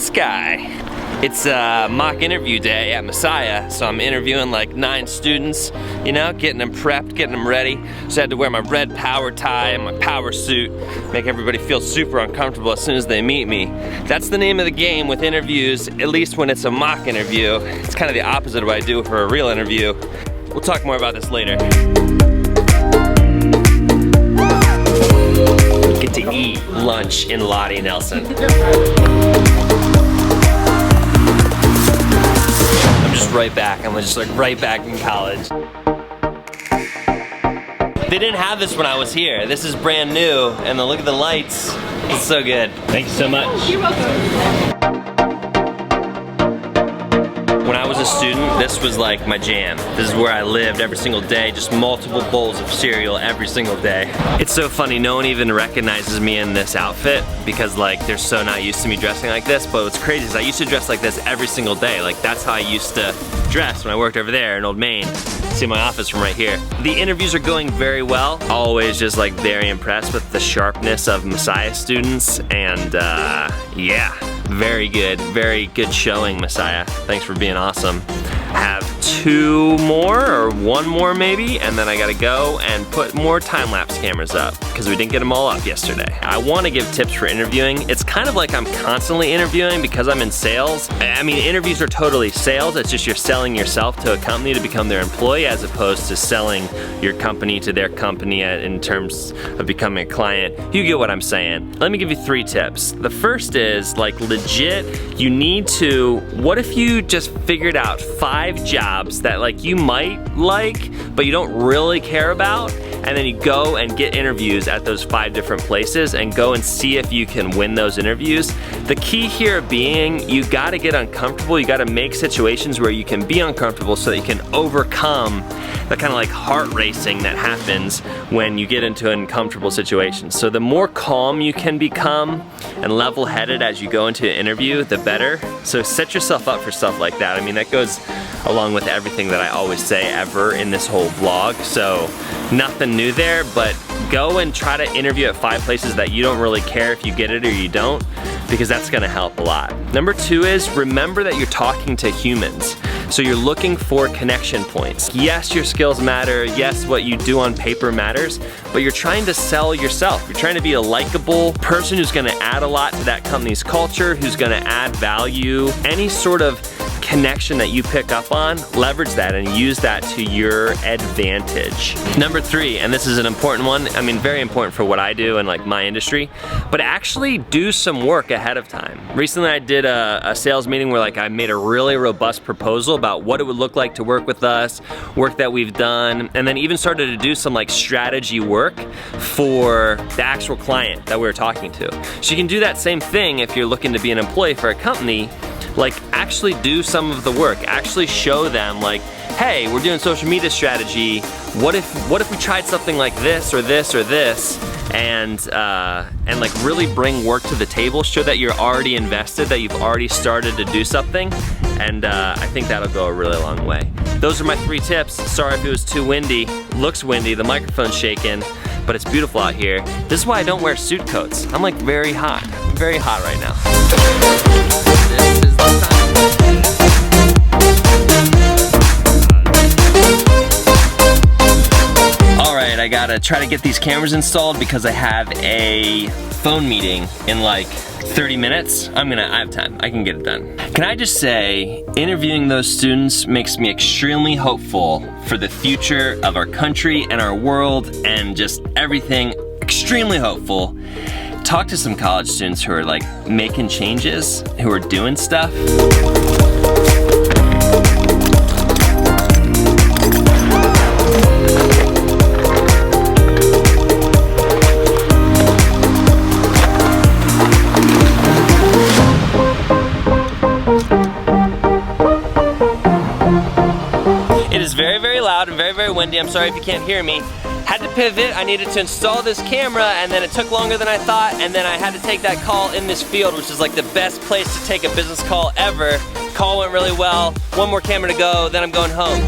this guy. It's mock interview day at Messiah, so I'm interviewing like 9 students, you know, getting them prepped, getting them ready. So I had to wear my red power tie and my power suit, make everybody feel super uncomfortable as soon as they meet me. That's the name of the game with interviews, at least when it's a mock interview. It's kind of the opposite of what I do for a real interview. We'll talk more about this later. We get to eat lunch in Lottie Nelson. Right back. I'm just like right back in college. They didn't have this when I was here. This is brand new, and then look at the lights. It's so good. Thank you so much. You're welcome. When I was a student, this was like my jam. This is where I lived every single day, just multiple bowls of cereal every single day. It's so funny, no one even recognizes me in this outfit because like they're so not used to me dressing like this, but what's crazy is I used to dress like this every single day. Like that's how I used to dress when I worked over there in Old Main. See my office from right here. The interviews are going very well. Always just like very impressed with the sharpness of Messiah students, and yeah. Very good showing, Messiah. Thanks for being awesome. Have 2 more, or 1 more maybe, and then I gotta go and put more time-lapse cameras up because we didn't get them all up yesterday. I wanna give tips for interviewing. It's kind of like I'm constantly interviewing because I'm in sales. I mean, interviews are totally sales. It's just you're selling yourself to a company to become their employee as opposed to selling your company to their company in terms of becoming a client. You get what I'm saying. Let me give you 3 tips. The first is like legit, you need to, what if you just figured out 5 jobs that like you might like, but you don't really care about, and then you go and get interviews at those 5 different places and go and see if you can win those interviews. The key here being you gotta get uncomfortable, you gotta make situations where you can be uncomfortable so that you can overcome the kind of like heart racing that happens when you get into an uncomfortable situation. So the more calm you can become and level-headed as you go into an interview, the better. So set yourself up for stuff like that. I mean, that goes along with everything that I always say ever in this whole vlog. So nothing new there, but go and try to interview at 5 places that you don't really care if you get it or you don't, because that's gonna help a lot. Number 2 is remember that you're talking to humans. So you're looking for connection points. Yes, your skills matter. Yes, what you do on paper matters, but you're trying to sell yourself. You're trying to be a likable person who's gonna add a lot to that company's culture, who's gonna add value. Any sort of connection that you pick up on, leverage that and use that to your advantage. Number 3, and this is an important one, I mean very important for what I do and like my industry, but actually do some work ahead of time. Recently I did a sales meeting where like I made a really robust proposal about what it would look like to work with us, work that we've done, and then even started to do some like strategy work for the actual client that we were talking to. So you can do that same thing if you're looking to be an employee for a company. Like actually do some of the work, actually show them like, hey, we're doing social media strategy. What if we tried something like this or this or this, and like really bring work to the table, show that you're already invested, that you've already started to do something, and I think that'll go a really long way. Those are my 3 tips. Sorry if it was too windy. Looks windy, the microphone's shaking, but it's beautiful out here. This is why I don't wear suit coats. I'm like very hot. I'm very hot right now. This is the time. Alright, I gotta try to get these cameras installed because I have a phone meeting in like 30 minutes. I have time, I can get it done. Can I just say, interviewing those students makes me extremely hopeful for the future of our country and our world and just everything, extremely hopeful. Talk to some college students who are like making changes, who are doing stuff. It is very, very loud and very, very windy. I'm sorry if you can't hear me. Had to pivot, I needed to install this camera, and then it took longer than I thought, and then I had to take that call in this field, which is like the best place to take a business call ever. Call went really well, 1 more camera to go, then I'm going home.